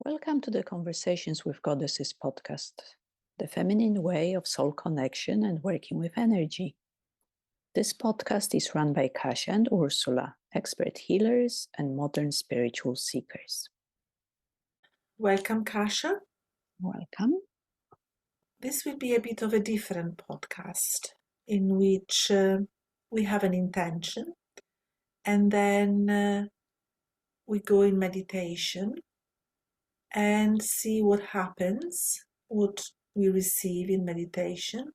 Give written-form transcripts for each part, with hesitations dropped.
Welcome to the Conversations with Goddesses podcast, the feminine way of soul connection and working with energy. This podcast is run by Kasia and Ursula, expert healers and modern spiritual seekers. Welcome, Kasia. Welcome. This will be a bit of a different podcast in which we have an intention and then we go in meditation and see what happens, what we receive in meditation.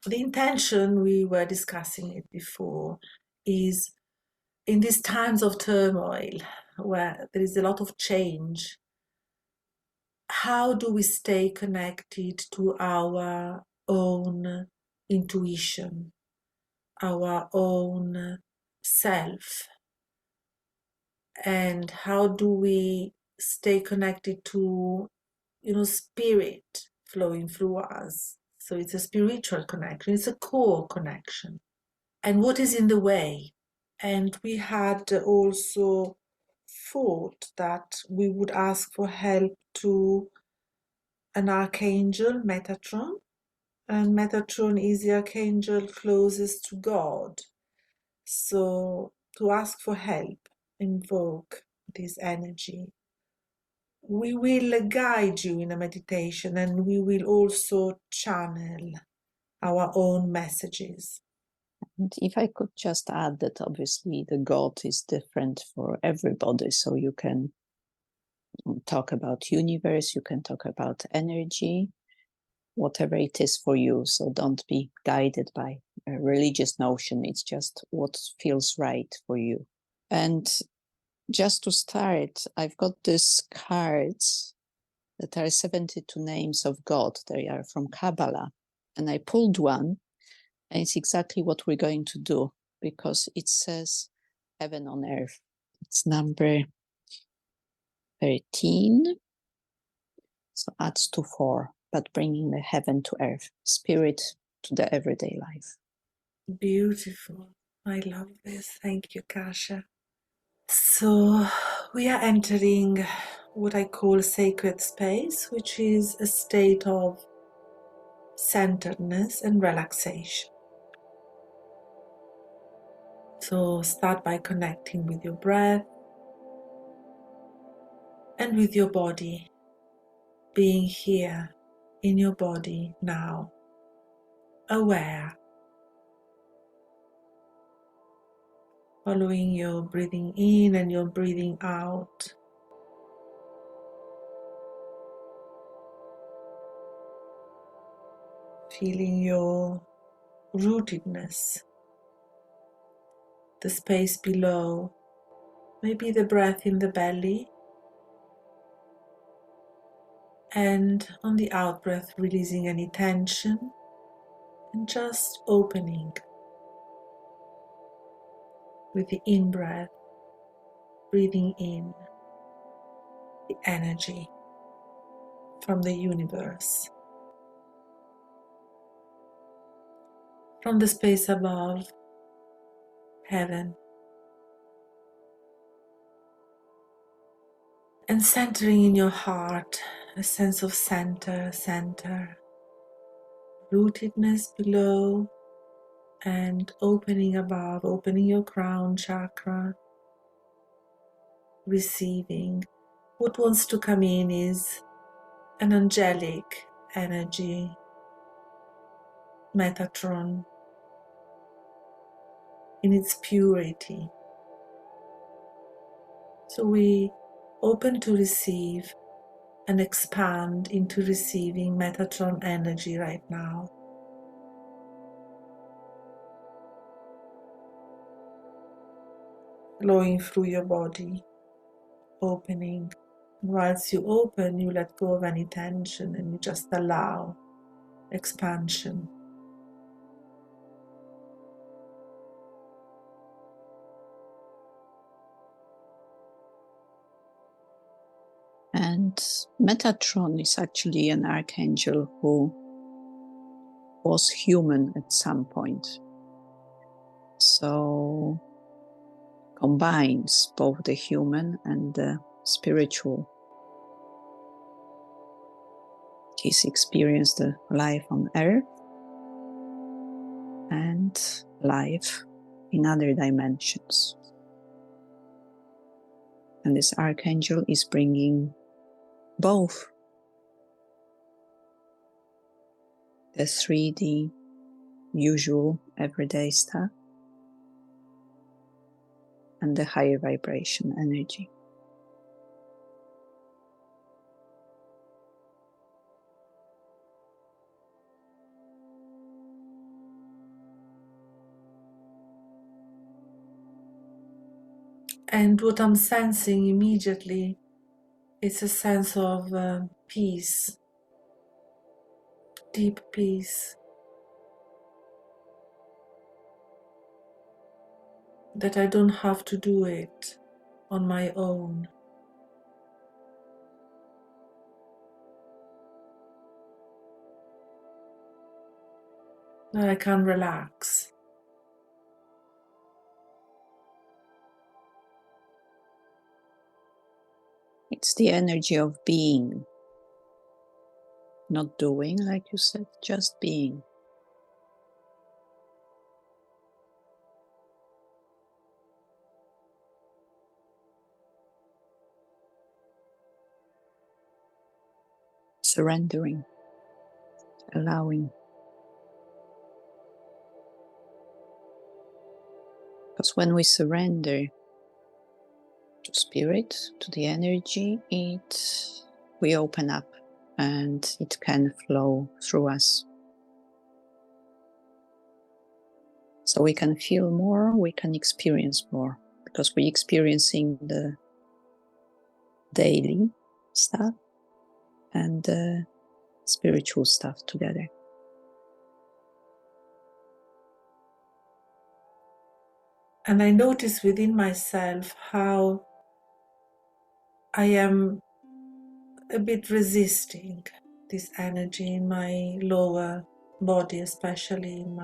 The intention, we were discussing it before, is in these times of turmoil where there is a lot of change, how do we stay connected to our own intuition, our own self? And how do we stay connected to, spirit flowing through us? So it's a spiritual connection, it's a core connection. And what is in the way? And we had also thought that we would ask for help to an Archangel Metatron, and Metatron is the archangel closest to God. So to ask for help, invoke this energy. We will guide you in a meditation and we will also channel our own messages. And if I could just add that obviously the God is different for everybody, so you can talk about universe, you can talk about energy, whatever it is for you. So don't be guided by a religious notion. It's just what feels right for you. And just to start, I've got these cards that are 72 names of God. They are from Kabbalah. And I pulled one, and it's exactly what we're going to do, because it says heaven on earth. It's number 13. So adds to 4, but bringing the heaven to earth, spirit to the everyday life. Beautiful. I love this. Thank you, Kasia. So we are entering what I call sacred space, which is a state of centeredness and relaxation. So start by connecting with your breath and with your body, being here in your body now, aware, following your breathing in and your breathing out. Feeling your rootedness, the space below, maybe the breath in the belly, and on the out breath releasing any tension and just opening with the in breath, breathing in the energy from the universe, from the space above, heaven, and centering in your heart a sense of center, rootedness below, and opening above, opening your crown chakra, receiving. What wants to come in is an angelic energy, Metatron, in its purity. So we open to receive and expand into receiving Metatron energy right now. Flowing through your body, opening. And whilst you open, you let go of any tension and you just allow expansion. And Metatron is actually an archangel who was human at some point. So combines both the human and the spiritual. He's experienced the life on Earth and life in other dimensions. And this Archangel is bringing both the 3D usual everyday stuff and the higher vibration energy. And what I'm sensing immediately is a sense of peace, deep peace, that I don't have to do it on my own. That I can relax. It's the energy of being, not doing, like you said, just being. Surrendering, allowing. Because when we surrender to spirit, to the energy, we open up and it can flow through us. So we can feel more, we can experience more, because we're experiencing the daily stuff and the spiritual stuff together. And I notice within myself how I am a bit resisting this energy in my lower body, especially in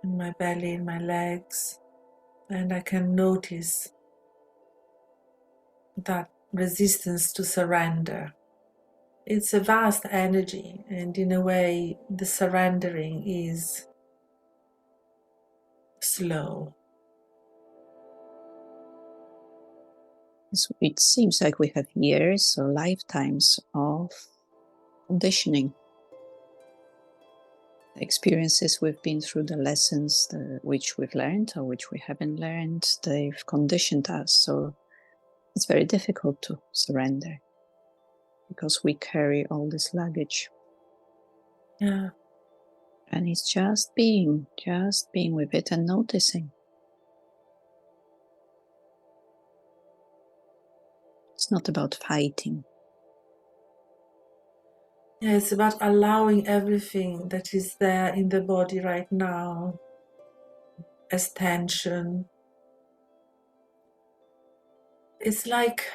my belly, in my legs. And I can notice that resistance to surrender. It's a vast energy, and in a way, the surrendering is slow. It seems like we have years or lifetimes of conditioning. The experiences we've been through, the lessons which we've learned or which we haven't learned, they've conditioned us. So it's very difficult to surrender because we carry all this luggage. Yeah. And it's just being with it and noticing. It's not about fighting. Yeah, it's about allowing everything that is there in the body right now as tension. It's like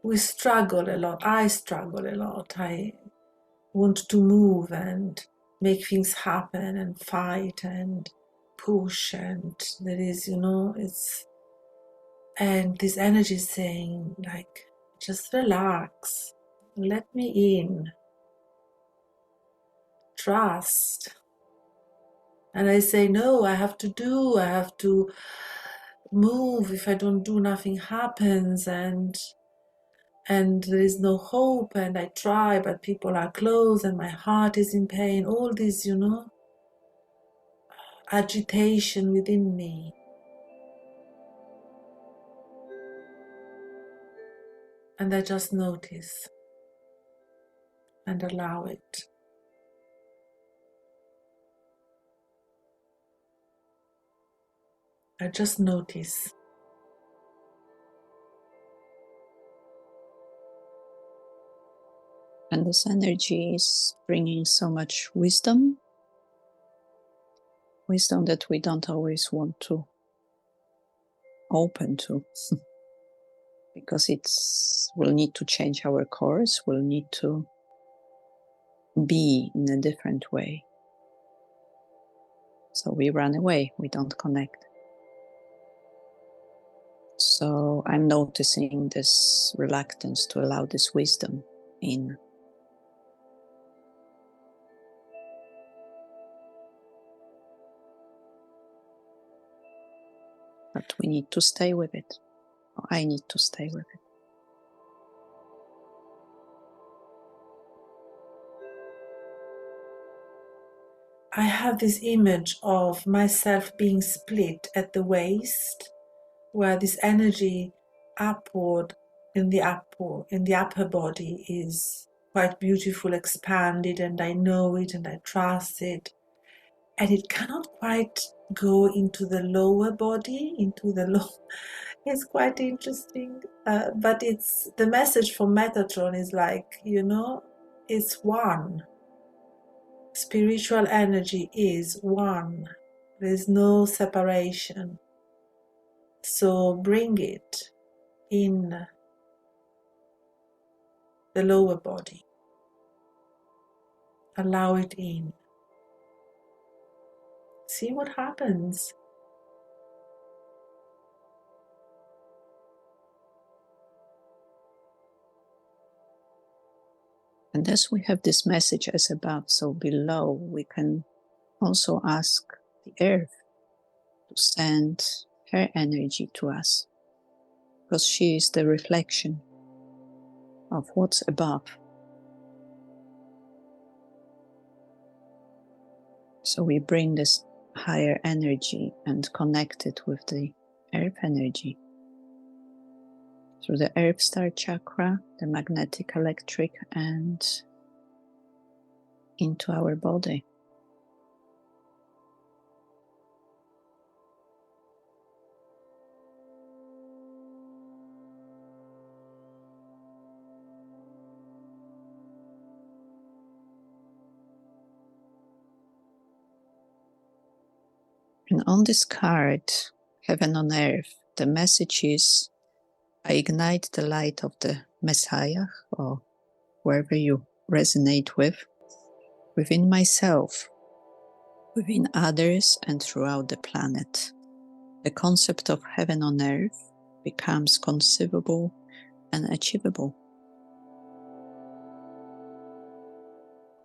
we struggle a lot. I struggle a lot. I want to move and make things happen and fight and push, and there is, and this energy is saying, like, just relax, let me in, trust. And I say, no, I have to move. If I don't do, nothing happens, and there is no hope, and I try, but people are close, and my heart is in pain. All this, agitation within me. And I just notice and allow it. I just notice. And this energy is bringing so much wisdom that we don't always want to open to. Because we'll need to change our course, we'll need to be in a different way. So we run away, we don't connect. So I'm noticing this reluctance to allow this wisdom in. but we need to stay with it. Or I need to stay with it. I have this image of myself being split at the waist, where this energy upward in the upper body is quite beautiful, expanded, and I know it and I trust it. And it cannot quite go into the lower body, into the low. It's quite interesting, but it's the message from Metatron is like, it's one. Spiritual energy is one. There's no separation. So bring it in the lower body. Allow it in. See what happens. And as we have this message as above, so below, we can also ask the earth to send her energy to us, because she is the reflection of what's above. So we bring this higher energy and connect it with the earth energy through the earth star chakra, the magnetic electric, and into our body. And on this card, Heaven on Earth, the message is, I ignite the light of the Messiah, or wherever you resonate with, within myself, within others, and throughout the planet. The concept of heaven on earth becomes conceivable and achievable.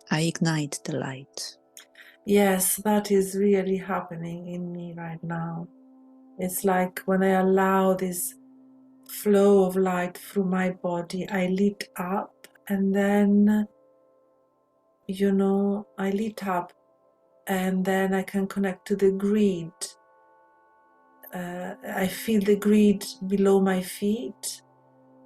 I ignite the light. Yes, that is really happening in me right now. It's like when I allow this flow of light through my body, I lit up, and then, I lit up, and then I can connect to the grid. I feel the grid below my feet,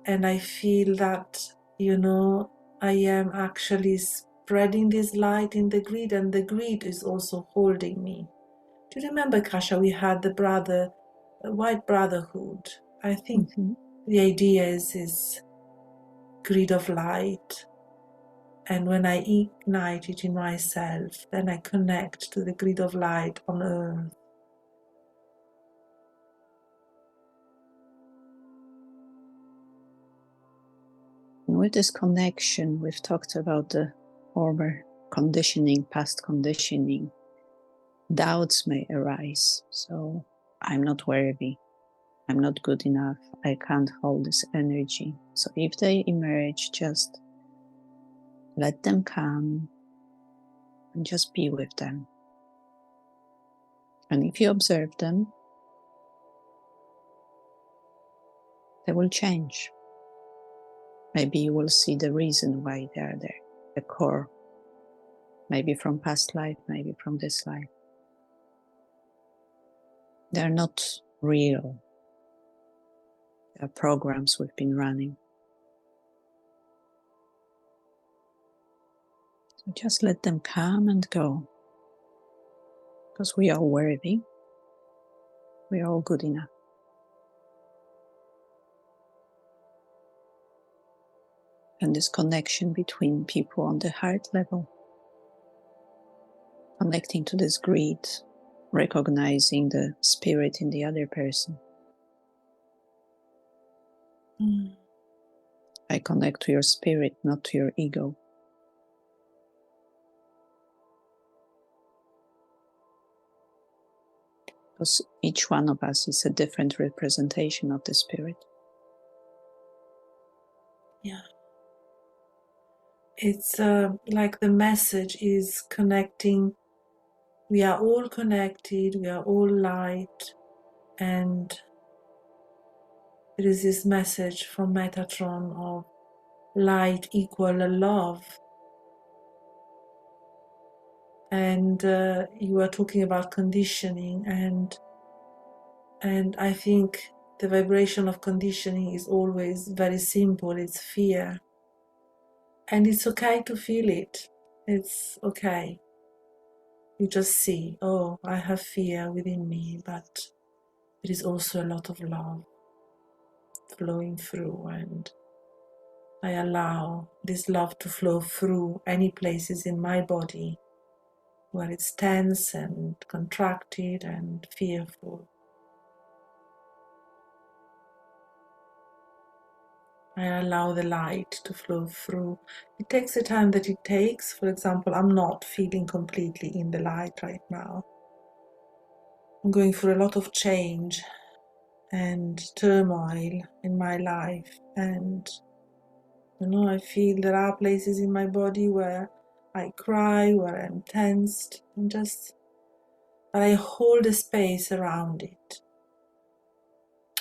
and I feel that, I am actually spreading this light in the grid, and the grid is also holding me. Do you remember, Kasia, we had the white brotherhood? I think the idea is this grid of light, and when I ignite it in myself, then I connect to the grid of light on earth. And with this connection, we've talked about the former conditioning, past conditioning. Doubts may arise. So I'm not worthy. I'm not good enough. I can't hold this energy. So if they emerge, just let them come and just be with them. And if you observe them, they will change. Maybe you will see the reason why they are there, the core. Maybe from past life, maybe from this life. They're not real. They're programs we've been running. So just let them come and go. Because we are worthy. We are all good enough. And this connection between people on the heart level, connecting to this grid, recognizing the spirit in the other person. I connect to your spirit, not to your ego. Because each one of us is a different representation of the spirit. Yeah. It's like the message is connecting. We are all connected, we are all light, And there is this message from Metatron of light equal love. And you were talking about conditioning, and I think the vibration of conditioning is always very simple. It's fear. And it's okay to feel it. It's okay. You just see, oh, I have fear within me, but there is also a lot of love flowing through, and I allow this love to flow through any places in my body where it's tense and contracted and fearful. I allow the light to flow through. It takes the time that it takes. For example, I'm not feeling completely in the light right now. I'm going through a lot of change and turmoil in my life, and I feel there are places in my body where I cry, where I'm tensed, and just but I hold a space around it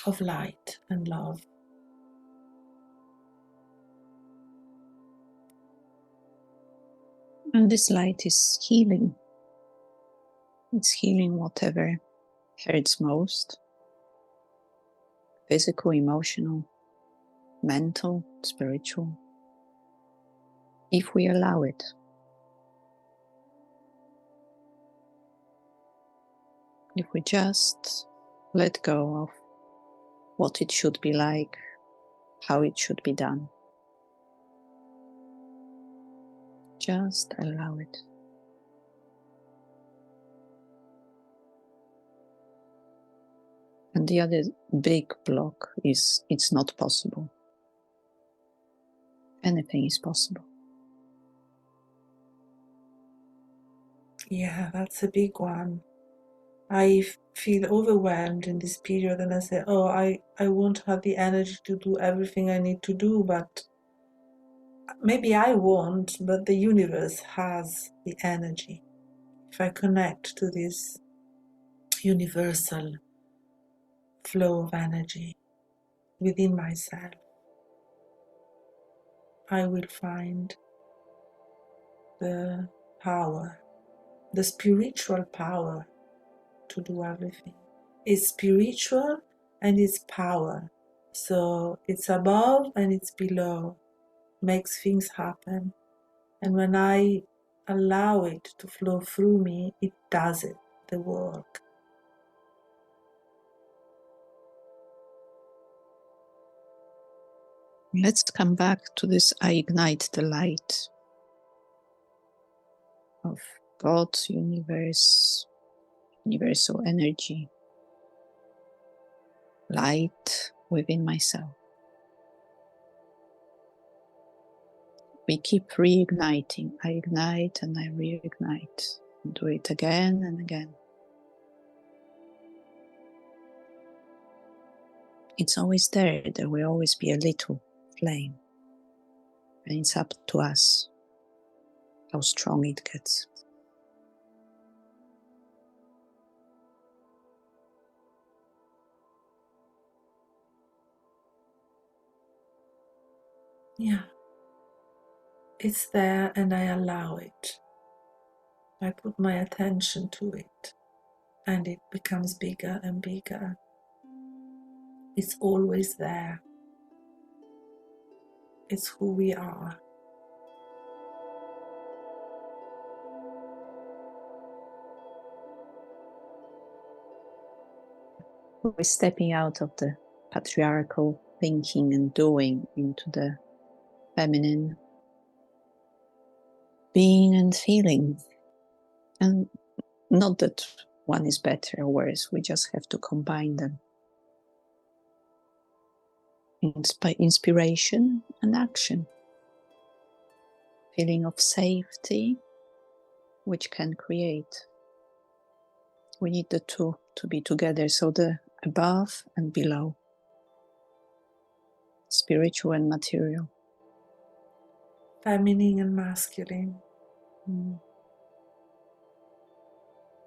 of light and love. And this light is healing. It's healing whatever hurts most: physical, emotional, mental, spiritual, if we allow it. If we just let go of what it should be like, how it should be done. Just allow it. And the other big block is it's not possible. Anything is possible. Yeah, that's a big one. I feel overwhelmed in this period, and I say, oh, I won't have the energy to do everything I need to do, but maybe I won't, but the universe has the energy. If I connect to this universal flow of energy within myself, I will find the power, the spiritual power to do everything. It's spiritual and it's power. So it's above and it's below, makes things happen. And when I allow it to flow through me, it does it, the work. Let's come back to this: I ignite the light of God's universe, universal energy, light within myself. We keep reigniting. I ignite and I reignite. Do it again and again. It's always there. There will always be a little flame. And it's up to us how strong it gets. Yeah. It's there and I allow it. I put my attention to it and it becomes bigger and bigger. It's always there. It's who we are. We're stepping out of the patriarchal thinking and doing into the feminine being and feeling. And not that one is better or worse, we just have to combine them. Inspiration and action. Feeling of safety, which can create. We need the two to be together, so the above and below. Spiritual and material. Feminine and masculine.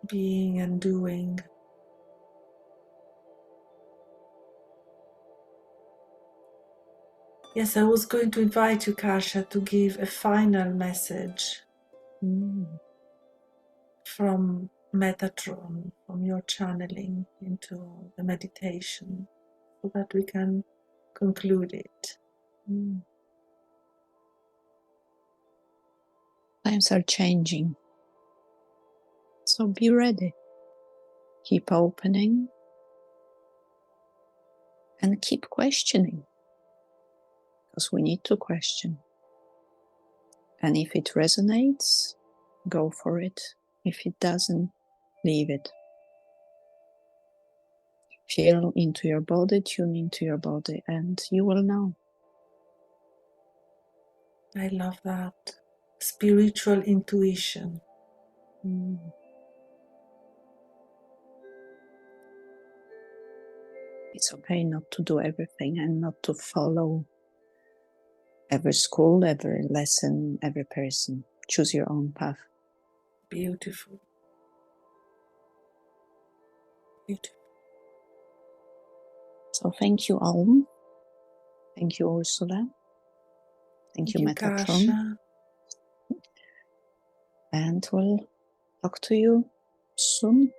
Being and doing. Yes, I was going to invite you, Kasia, to give a final message from Metatron, from your channeling into the meditation, so that we can conclude it. Times are changing, so be ready. Keep opening and keep questioning, because we need to question. And if it resonates, go for it. If it doesn't, leave it. Feel into your body, tune into your body, and you will know. I love that. Spiritual intuition. It's okay not to do everything and not to follow every school, every lesson, every person. Choose your own path. Beautiful. Beautiful. So thank you, Alm. Thank you, Ursula. Thank you, Metatron. Kasia. And we'll talk to you soon.